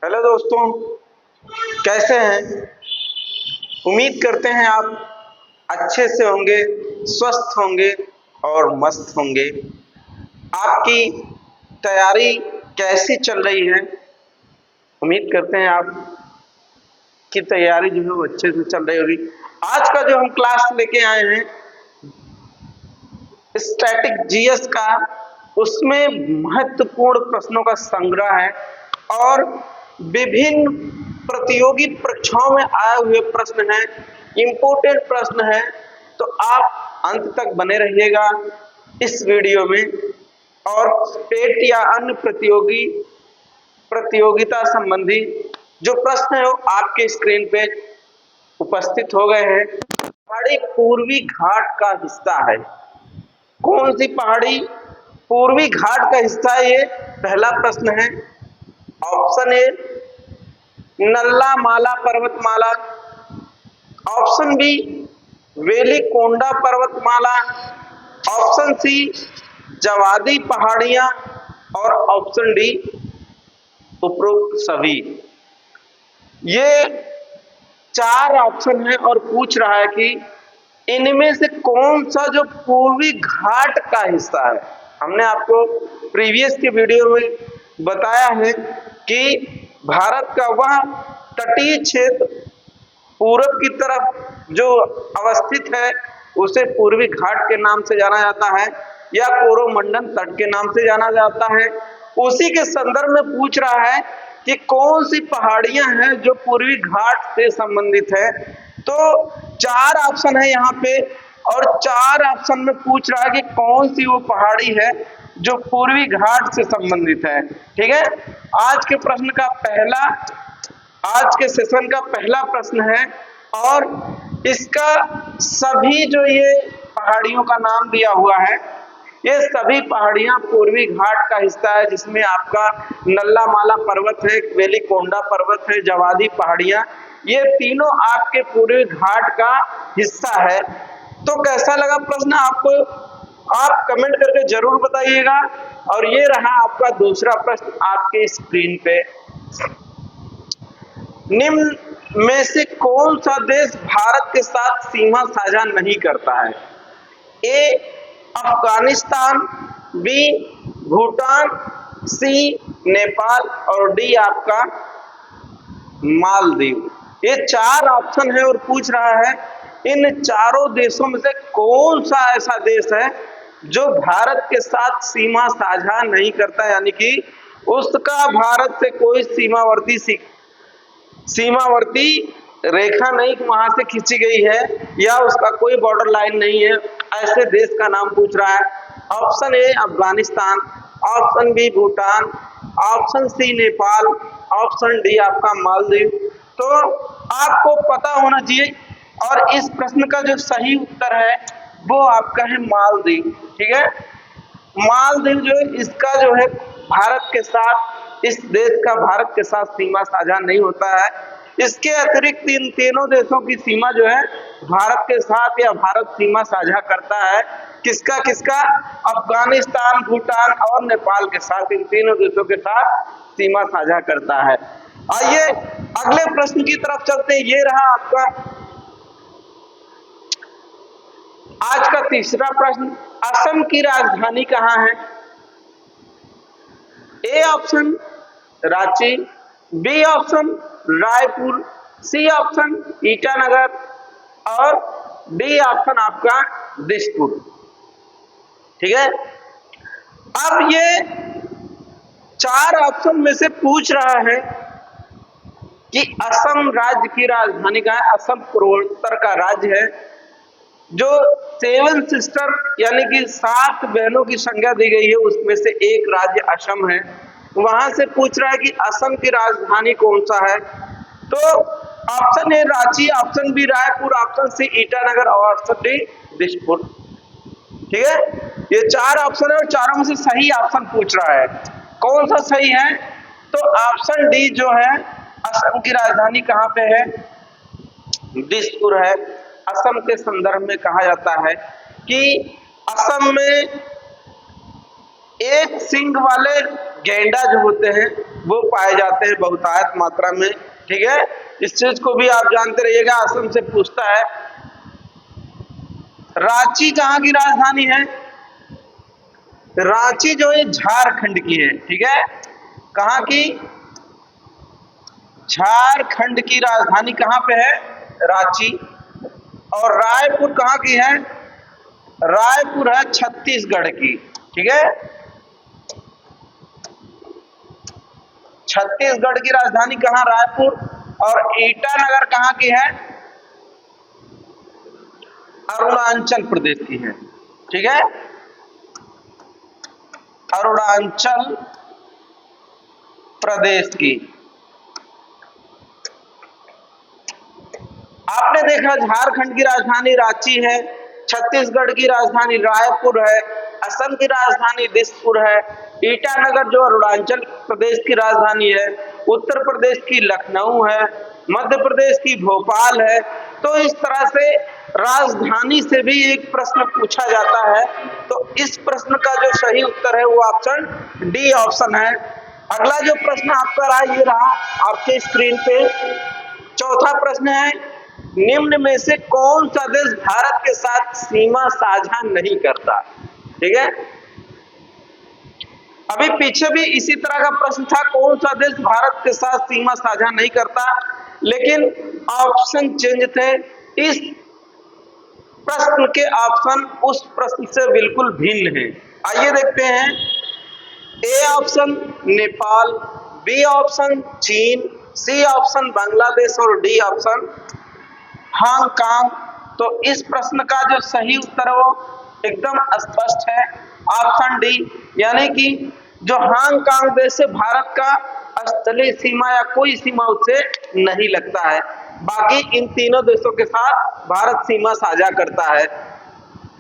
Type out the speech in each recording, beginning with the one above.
Hello दोस्तों, कैसे हैं? उम्मीद करते हैं आप अच्छे से होंगे, स्वस्थ होंगे और मस्त होंगे। आपकी तैयारी कैसी चल रही है? उम्मीद करते हैं आपकी तैयारी जो है वो अच्छे से चल रही होगी। आज का जो हम क्लास लेके आए हैं स्टैटिक जीएस का, उसमें महत्वपूर्ण प्रश्नों का संग्रह है और विभिन्न प्रतियोगी परीक्षाओं में आए हुए प्रश्न हैं, इंपोर्टेंट प्रश्न हैं। तो आप अंत तक बने रहिएगा इस वीडियो में। और टेट या अन्य प्रतियोगिता संबंधी जो प्रश्न है वो आपके स्क्रीन पे उपस्थित हो गए हैं। पहाड़ी पूर्वी घाट का हिस्सा है। कौन सी पहाड़ी पूर्वी घाट का हिस्सा है? ये पहला प्रश्न है। ऑप्शन ए नल्ला माला पर्वतमाला, ऑप्शन बी वेलिकोंडा पर्वतमाला, ऑप्शन सी जवादी पहाड़ियां और ऑप्शन डी उपरोक्त सभी। ये 4 ऑप्शन है और पूछ रहा है कि इनमें से कौन सा जो पूर्वी घाट का हिस्सा है। हमने आपको प्रीवियस के वीडियो में बताया है कि भारत का वह तटीय क्षेत्र पूरब की तरफ जो अवस्थित है उसे पूर्वी घाट के नाम से जाना जाता है या कोरोमंडल तट के नाम से जाना जाता है। उसी के संदर्भ में पूछ रहा है कि कौन सी पहाड़ियां हैं जो पूर्वी घाट से संबंधित है। तो 4 ऑप्शन है यहाँ पे और 4 ऑप्शन में पूछ रहा है कि कौन सी वो पहाड़ी है जो पूर्वी घाट से संबंधित है। ठीक है, आज के सेशन का पहला प्रश्न है और इसका सभी जो ये पहाड़ियों का नाम दिया हुआ है, ये सभी पहाड़ियां पूर्वी घाट का हिस्सा है, जिसमें आपका नल्ला माला पर्वत है, वेलिकोंडा पर्वत है, जवादी पहाड़ियां, ये तीनों आपके पूर्वी घाट का हिस्सा है। तो कैसा लगा प्रश्न आपको? आप कमेंट करके जरूर बताइएगा। और ये रहा आपका दूसरा प्रश्न आपके स्क्रीन पे। निम्न में से कौन सा देश भारत के साथ सीमा साझा नहीं करता है? ए अफगानिस्तान, बी भूटान, सी नेपाल और डी आपका मालदीव। ये 4 ऑप्शन है और पूछ रहा है इन चारों देशों में से कौन सा ऐसा देश है जो भारत के साथ सीमा साझा नहीं करता, यानी कि उसका भारत से कोई सीमावर्ती रेखा नहीं वहां से खींची गई है या उसका कोई बॉर्डर लाइन नहीं है, ऐसे देश का नाम पूछ रहा है। Option A Afghanistan, option B Bhutan, option C Nepal, option D आपका मालदीव। तो आपको पता होना चाहिए और इस प्रश्न का जो सही उत्तर है वो आपका है मालदीव। ठीक है, मालदीव जो है इसका जो है भारत के साथ, इस देश का भारत के साथ सीमा साझा नहीं होता है। इसके अतिरिक्त इन तीनों देशों की सीमा जो है भारत के साथ या भारत सीमा साझा करता है। किसका किसका? अफगानिस्तान, भूटान और नेपाल के साथ, इन तीनों देशों के साथ सीमा साझा करता है। आइए अगले प्रश्न की तरफ चलते हैं। ये रहा आपका आज का तीसरा प्रश्न। असम की राजधानी कहाँ है? A option Ranchi, B option Raipur, C option Itanagar और डी ऑप्शन आपका दिसपुर। ठीक है, अब ये 4 ऑप्शन में से पूछ रहा है कि असम राज्य की राजधानी कहाँ है। असम पूर्वोत्तर का राज्य है जो 7 सिस्टर यानी कि 7 बहनों की संख्या दी गई है, उसमें से एक राज्य असम है। वहां से पूछ रहा है कि असम की राजधानी कौन सा है। तो option A Ranchi, option B Raipur, option C Itanagar और ऑप्शन डी दिसपुर। ठीक है, ये 4 ऑप्शन है और चारों में से सही ऑप्शन पूछ रहा है। कौन सा सही है? तो ऑप्शन डी जो है, असम की राजधानी कहाँ पे है? दिसपुर है। असम के संदर्भ में कहा जाता है कि असम में एक सींग वाले गैंडा जो होते हैं वो पाए जाते हैं बहुतायत मात्रा में। ठीक है, इस चीज को भी आप जानते रहिएगा, असम से पूछता है। रांची कहाँ की राजधानी है? रांची जो है झारखंड की है। ठीक है, कहाँ की? झारखंड की राजधानी कहाँ पे है? रांची। और रायपुर कहाँ की है? रायपुर है छत्तीसगढ़ की। ठीक है, छत्तीसगढ़ की राजधानी कहाँ? रायपुर। और ईटानगर कहाँ की है? अरुणाचल प्रदेश की है। ठीक है, अरुणाचल प्रदेश की। आपने देखा झारखंड की राजधानी रांची है, छत्तीसगढ़ की राजधानी रायपुर है, असम की राजधानी दिसपुर है, ईटानगर जो अरुणाचल प्रदेश की राजधानी है, उत्तर प्रदेश की लखनऊ है, मध्य प्रदेश की भोपाल है। तो इस तरह से राजधानी से भी एक प्रश्न पूछा जाता है। तो इस प्रश्न का जो सही उत्तर है वो ऑप्शन डी ऑप्शन है। अगला जो प्रश्न आपका रहा ये रहा आपके स्क्रीन पे, चौथा प्रश्न है, निम्न में से कौन सा देश भारत के साथ सीमा साझा नहीं करता? ठीक है, अभी पीछे भी इसी तरह का प्रश्न था, कौन सा देश भारत के साथ सीमा साझा नहीं करता, लेकिन ऑप्शन चेंज थे। इस प्रश्न के ऑप्शन उस प्रश्न से बिल्कुल भिन्न है। आइए देखते हैं। A option Nepal, B option चीन, सी ऑप्शन बांग्लादेश और डी ऑप्शन हांगकांग। तो इस प्रश्न का जो सही उत्तर है वो एकदम स्पष्ट है, ऑप्शन डी, यानी कि जो हांगकांग देश से भारत का स्थलीय सीमा या कोई सीमा उससे नहीं लगता है। बाकी इन तीनों देशों के साथ भारत सीमा साझा करता है।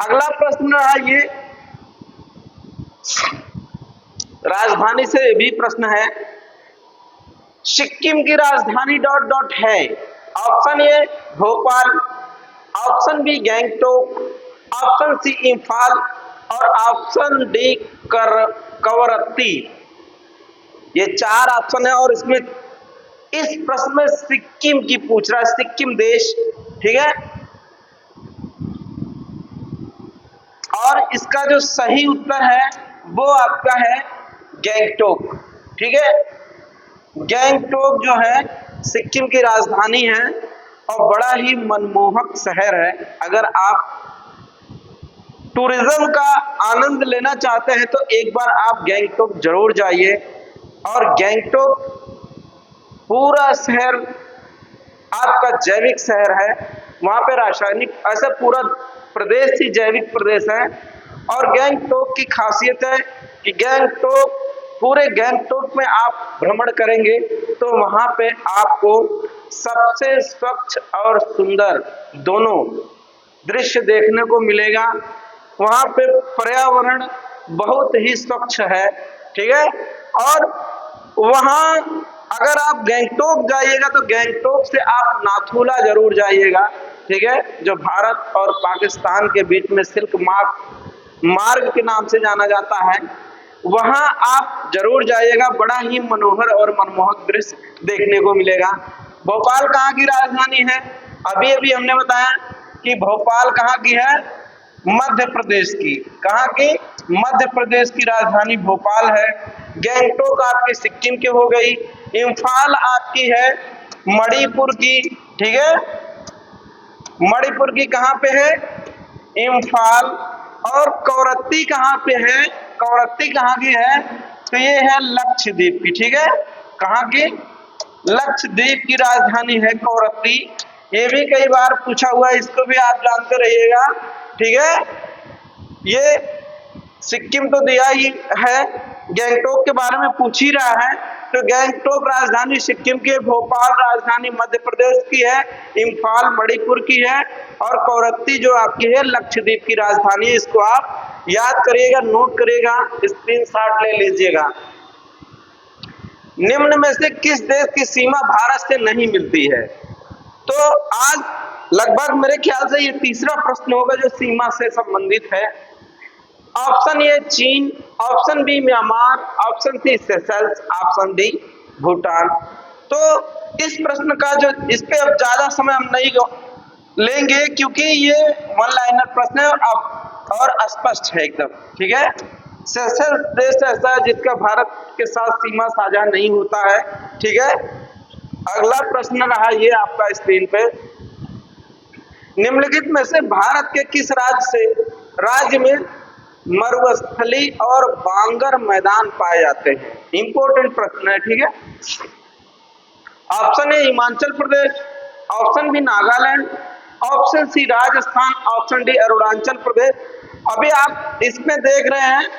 अगला प्रश्न रहा ये, राजधानी से भी प्रश्न है, सिक्किम की राजधानी डॉट डॉट है। Option A Bhopal, option B Gangtok, option C Imphal और ऑप्शन डी कवरत्ती। ये चार ऑप्शन है और इसमें इस प्रश्न में सिक्किम की पूछ रहा है, सिक्किम देश। ठीक है, और इसका जो सही उत्तर है वो आपका है गैंगटोक। ठीक है, गैंगटोक जो है सिक्किम की राजधानी है और बड़ा ही मनमोहक शहर है। अगर आप टूरिज्म का आनंद लेना चाहते हैं तो एक बार आप गैंगटोक जरूर जाइए। और गैंगटोक पूरा शहर आपका जैविक शहर है, वहां पे रासायनिक, ऐसा पूरा प्रदेश ही जैविक प्रदेश है। और गैंगटोक की खासियत है कि गैंगटोक, पूरे गैंगटोक में आप भ्रमण करेंगे तो वहां पे आपको सबसे स्वच्छ और सुंदर दोनों दृश्य देखने को मिलेगा। वहां पे पर्यावरण बहुत ही स्वच्छ है। ठीक है, और वहां अगर आप गैंगटोक जाइएगा तो गैंगटोक से आप नाथुला जरूर जाइएगा। ठीक है, जो भारत और पाकिस्तान के बीच में सिल्क मार्ग के नाम से जाना जाता है, वहां आप जरूर जाइएगा। बड़ा ही मनोहर और मनमोहक दृश्य देखने को मिलेगा। भोपाल कहाँ की राजधानी है? अभी अभी हमने बताया कि भोपाल कहाँ की है? मध्य प्रदेश की। कहाँ की? मध्य प्रदेश की राजधानी भोपाल है। गैंगटोक आपकी सिक्किम की हो गई। इंफाल आपकी है मणिपुर की। ठीक है, मणिपुर की कहाँ पे है? इंफाल। और कवरत्ती कहाँ पे है? कवरत्ती कहाँ की है? तो ये है लक्षद्वीप की। ठीक है, कहाँ की? लक्षद्वीप की राजधानी है कवरत्ती। ये भी कई बार पूछा हुआ है, इसको भी आप जानते रहिएगा। ठीक है, ये सिक्किम तो दिया ही है, गैंगटोक के बारे में पूछ ही रहा है। तो गैंगटोक राजधानी सिक्किम की है, भोपाल राजधानी मध्य प्रदेश की है, इंफाल मणिपुर की है और कवरत्ती जो आपकी है लक्षद्वीप की राजधानी है। इसको आप याद करिएगा, नोट करिएगा, स्क्रीनशॉट ले लीजिएगा। निम्न में से किस देश की सीमा भारत से नहीं मिलती है? तो आज लगभग मेरे ख्याल से ये तीसरा प्रश्न होगा जो सीमा से संबंधित है। ऑप्शन ए चीन, option B Myanmar, option C Seychelles, option D Bhutan. तो इस प्रश्न का जो, इस पे अब ज्यादा समय हम नहीं लेंगे क्योंकि ये वन लाइनर प्रश्न है और स्पष्ट है एकदम, ठीक है। सेशेल्स देश ऐसा है जिसका भारत के साथ सीमा साझा नहीं होता है, ठीक है। अगला प्रश्न रहा ये आपका स्क्रीन पे, निम्नलिखित में से भारत के किस राज्य में मरुस्थली और बांगर मैदान पाए जाते हैं? इंपॉर्टेंट प्रश्न है, ठीक है। Option A Himachal Pradesh, option B Nagaland, option C Rajasthan, option D Arunachal Pradesh. अभी आप इसमें देख रहे हैं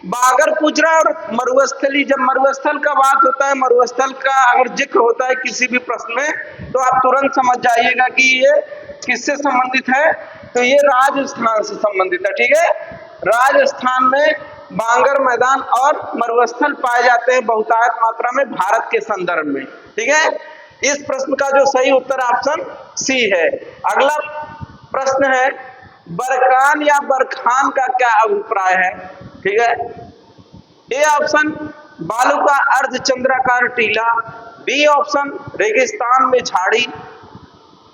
बागर पूछ रहा है और मरुस्थली। जब मरुस्थल का बात होता है, मरुस्थल का अगर जिक्र होता है किसी भी प्रश्न में, तो आप तुरंत समझ जाइएगा कि ये किससे संबंधित है। तो ये राजस्थान से संबंधित है, ठीक है। राजस्थान में बांगर मैदान और मरुस्थल पाए जाते हैं बहुतायत मात्रा में भारत के संदर्भ में, ठीक है। इस प्रश्न का जो सही उत्तर ऑप्शन सी है। अगला प्रश्न है, बरकान या बरखान का क्या अभिप्राय है? ठीक है। ए ऑप्शन बालू का अर्धचंद्राकार टीला, बी ऑप्शन रेगिस्तान में झाड़ी,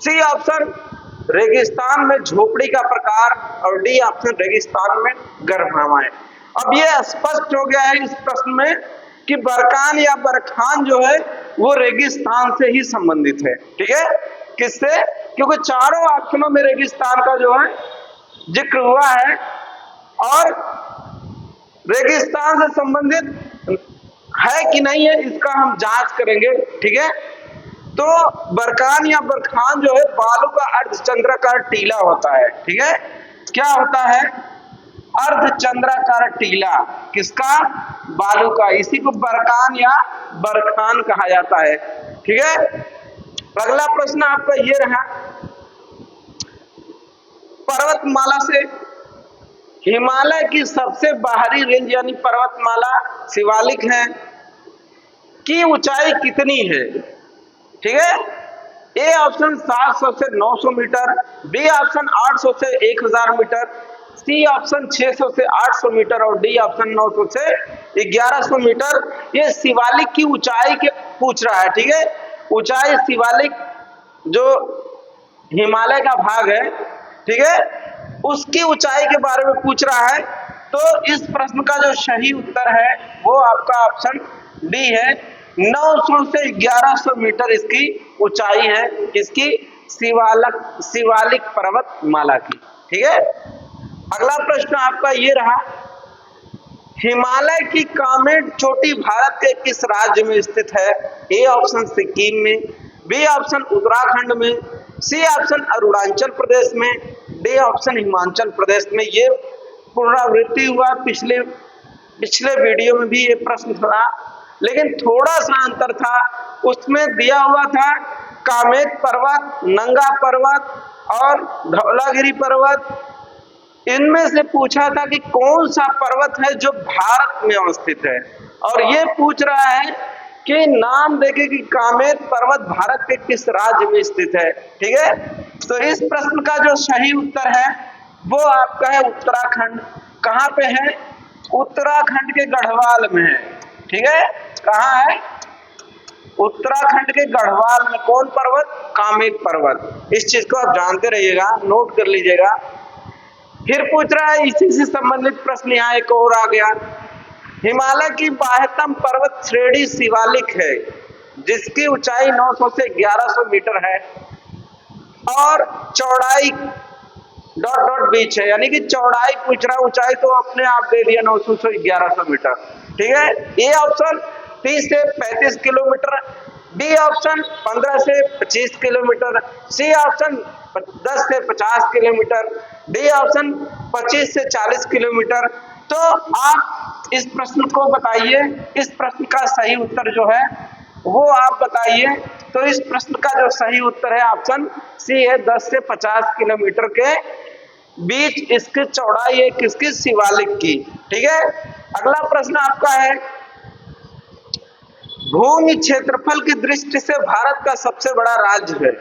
सी ऑप्शन रेगिस्तान में झोपड़ी का प्रकार और डी ऑप्शन रेगिस्तान में गर्भामाएं। अब ये स्पष्ट हो गया है इस प्रश्न में कि बरकान या बरखान जो है वो रेगिस्तान से ही संबंधित है, ठीक है। किससे? क्योंकि चारों ऑप्शनों में रेगिस्तान का जो है जिक्र हुआ है और रेगिस्तान से संबंधित है कि नहीं है इसका हम जांच करेंगे, ठीक है। तो बरकान या बरखान जो है बालू का अर्धचंद्राकार टीला होता है, ठीक है। क्या होता है? अर्धचंद्राकार टीला। किसका? बालू का। इसी को बरकान या बरखान कहा जाता है, ठीक है। अगला प्रश्न आपका ये रहा, पर्वतमाला से हिमालय की सबसे बाहरी रेंज यानी पर्वतमाला शिवालिक है की ऊंचाई कितनी है? ठीक है। ए ऑप्शन 700 से 900 मीटर, बी ऑप्शन 800 से 1000 मीटर, सी ऑप्शन 600 से 800 मीटर और डी ऑप्शन 900 से 1100 मीटर। ये शिवालिक की ऊंचाई के पूछ रहा है, ठीक है। ऊंचाई शिवालिक जो हिमालय का भाग है, ठीक है, उसकी ऊंचाई के बारे में पूछ रहा है। तो इस प्रश्न का जो सही उत्तर है वो आपका ऑप्शन डी है। 900 से 1100 मीटर इसकी ऊंचाई है, इसकी शिवालिक पर्वतमाला की, ठीक है। अगला प्रश्न आपका ये रहा, हिमालय की कामेट चोटी भारत के किस राज्य में स्थित है? ए ऑप्शन सिक्किम में, बी ऑप्शन उत्तराखंड में, सी ऑप्शन अरुणाचल प्रदेश में, डी ऑप्शन हिमाचल प्रदेश में। ये पुनरावृत्ति हुआ पिछले वीडियो में भी ये प्रश्न था, लेकिन थोड़ा सा अंतर था। उसमें दिया हुआ था कामेट पर्वत, नंगा पर्वत और धौलागिरी पर्वत। इनमें से पूछा था कि कौन सा पर्वत है जो भारत में अवस्थित है, और ये पूछ रहा है कि नाम देके कि कामेट पर्वत भारत के किस राज्य में स्थित है, ठीक है। तो इस प्रश्न का जो सही उत्तर है वो आपका है उत्तराखंड। कहाँ पे है? उत्तराखंड के गढ़वाल में है, ठीक है। कहाँ है? उत्तराखंड के गढ़वाल में। कौन पर्वत? कामेट पर्वत। इस चीज को आप जानते रहिएगा, नोट कर लीजिएगा। फिर पूछ रहा है इसी से संबंधित प्रश्न, यहाँ एक और आ गया, हिमालय की बाह्यतम पर्वत श्रेणी शिवालिक है जिसकी ऊंचाई 900 से 1100 मीटर है और चौड़ाई ... बीच है, यानी कि चौड़ाई पूछ रहा है, ऊंचाई तो अपने आप दे दिया 900 से 1100 मीटर, ठीक है। ए ऑप्शन 30 से 35 किलोमीटर, बी ऑप्शन 15 से 25 किलोमीटर, सी ऑप्शन 10 से 50 किलोमीटर, डी ऑप्शन 25 से 40 किलोमीटर। तो आप इस प्रश्न को बताइए, इस प्रश्न का सही उत्तर जो है वो आप बताइए। तो इस प्रश्न का जो सही उत्तर है ऑप्शन सी है, 10 से 50 किलोमीटर के बीच इसकी चौड़ाई है, किसकी? शिवालिक की, ठीक है। अगला प्रश्न आपका है, भूमि क्षेत्रफल की दृष्टि से भारत का सबसे बड़ा राज्य है।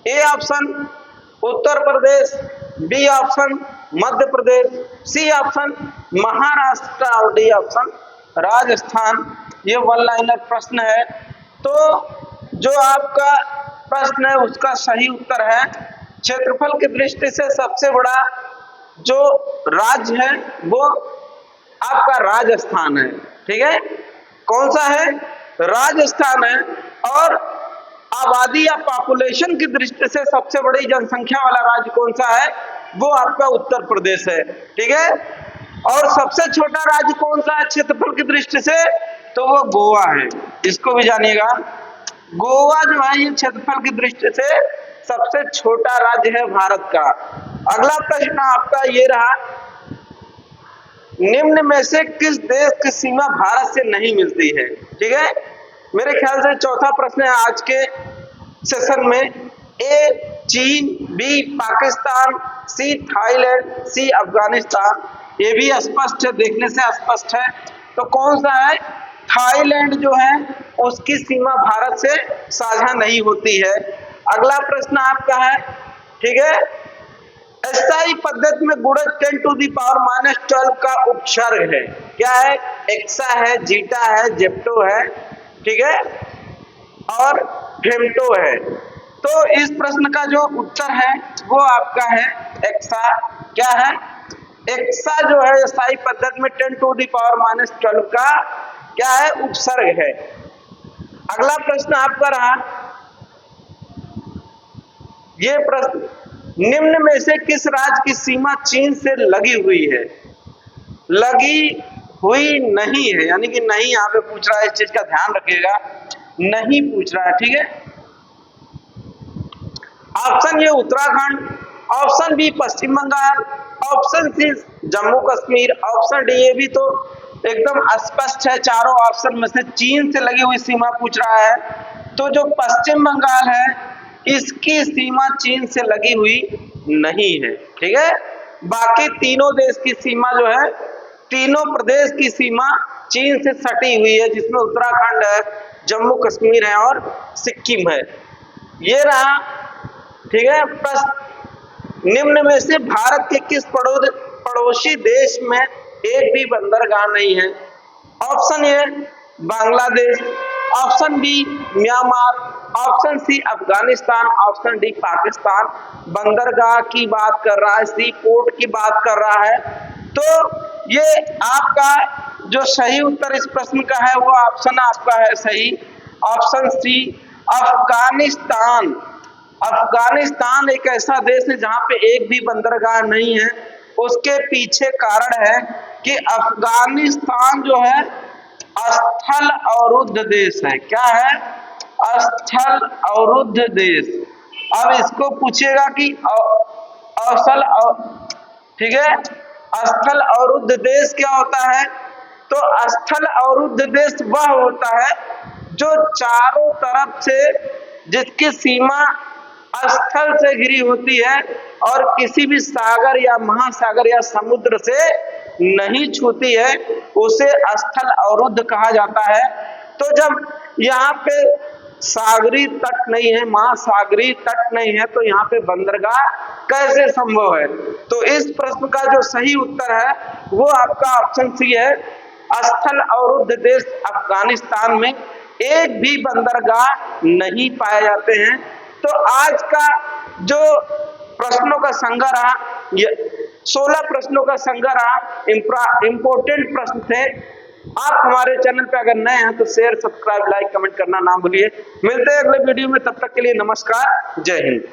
A option Uttar Pradesh, B option Madhya Pradesh, C option Maharashtra और डी ऑप्शन राजस्थान। ये वन लाइनर प्रश्न है। तो जो आपका प्रश्न है उसका सही उत्तर है क्षेत्रफल की दृष्टि से सबसे बड़ा जो राज्य है वो आपका राजस्थान है। ठीक है, कौन सा है? राजस्थान है। और आबादी या पॉपुलेशन की दृष्टि से सबसे बड़ी जनसंख्या वाला राज्य कौन सा है? वो आपका उत्तर प्रदेश है। ठीक है, और सबसे छोटा राज्य कौन सा है क्षेत्रफल की दृष्टि से? तो वो गोवा है। इसको भी जानिएगा, गोवा जो है ये क्षेत्रफल की दृष्टि से सबसे छोटा राज्य है भारत का। अगला प्रश्न आपका ये रहा, निम्न में से किस देश की सीमा भारत से नहीं मिलती है? ठीक है, मेरे ख्याल से चौथा प्रश्न है आज के सेशन में। ए चीन, बी पाकिस्तान, सी थाईलैंड, सी अफगानिस्तान। ये भी स्पष्ट है, देखने से स्पष्ट है। तो कौन सा है? थाईलैंड जो है उसकी सीमा भारत से साझा नहीं होती है। अगला प्रश्न आपका है, ठीक है, एसआई पद्धति में गुणज 10 टू दी पावर -12 का उपसर्ग है। क्या है? एक्सा है, जीटा है, जेप्टो है, ठीक है, और फेम्टो है। तो इस प्रश्न का जो उत्तर है वो आपका है एक्सा। क्या है? एक्सा जो है एसआई पद्धति में 10 टू दी पावर -12 का क्या है? उपसर्ग है। अगला प्रश्न आपका रहा, ये प्रश्न, निम्न में से किस राज्य की सीमा चीन से लगी हुई है? लगी हुई नहीं है, यानी कि नहीं यहां पे पूछ रहा है, इस चीज का ध्यान रखिएगा, नहीं पूछ रहा है। ठीक है, option A Uttarakhand, option B Paschim Bengal, option C Jammu Kashmir, option D ये भी तो एकदम स्पष्ट है, चारों ऑप्शन में से चीन से लगी हुई सीमा पूछ रहा है। तो जो पश्चिम बंगाल है इसकी सीमा चीन से लगी हुई नहीं है। ठीक है, बाकी तीनों देश की सीमा जो है, तीनों प्रदेश की सीमा चीन से सटी हुई है, जिसमें उत्तराखंड है, जम्मू कश्मीर है और सिक्किम है। ये रहा। ठीक है, प्रश्न, निम्न में से भारत के किस पड़ोसी देश में एक भी बंदरगाह नहीं है? Option A Bangladesh, option B Myanmar, option C Afghanistan, option D Pakistan. बंदरगाह की बात कर रहा है, सी पोर्ट की बात कर रहा है। तो ये आपका जो सही उत्तर इस प्रश्न का है वो ऑप्शन आपका है सही, ऑप्शन सी अफगानिस्तान। अफगानिस्तान एक ऐसा देश है जहां पे एक भी बंदरगाह नहीं है। उसके पीछे कारण है कि अफगानिस्तान जो है स्थल अवरुद्ध देश है। क्या है? स्थल अवरुद्ध देश। अब इसको पूछेगा कि ठीक है, स्थल अवरुद्ध देश क्या होता है? तो स्थल अवरुद्ध देश वह होता है जो चारों तरफ से, जिसकी सीमा स्थल से घिरी होती है और किसी भी सागर या महासागर या समुद्र से नहीं छूती है, उसे स्थल अवरुद्ध कहा जाता है। तो जब यहाँ पे सागरी तट नहीं है, महासागरीय तट नहीं है, तो यहाँ पे बंदरगाह कैसे संभव है? तो इस प्रश्न का जो सही उत्तर है वो आपका ऑप्शन सी है, स्थल अवरुद्ध देश अफगानिस्तान में एक भी बंदरगाह नहीं पाए जाते हैं। तो आज का जो प्रश्नों का संग्रह रहा, ये 16 प्रश्नों का संग्रह रहा, इंपोर्टेंट प्रश्न थे। आप हमारे चैनल पे अगर नए हैं तो शेयर, सब्सक्राइब, लाइक, कमेंट करना ना भूलिए। मिलते हैं अगले वीडियो में, तब तक के लिए नमस्कार, जय हिंद।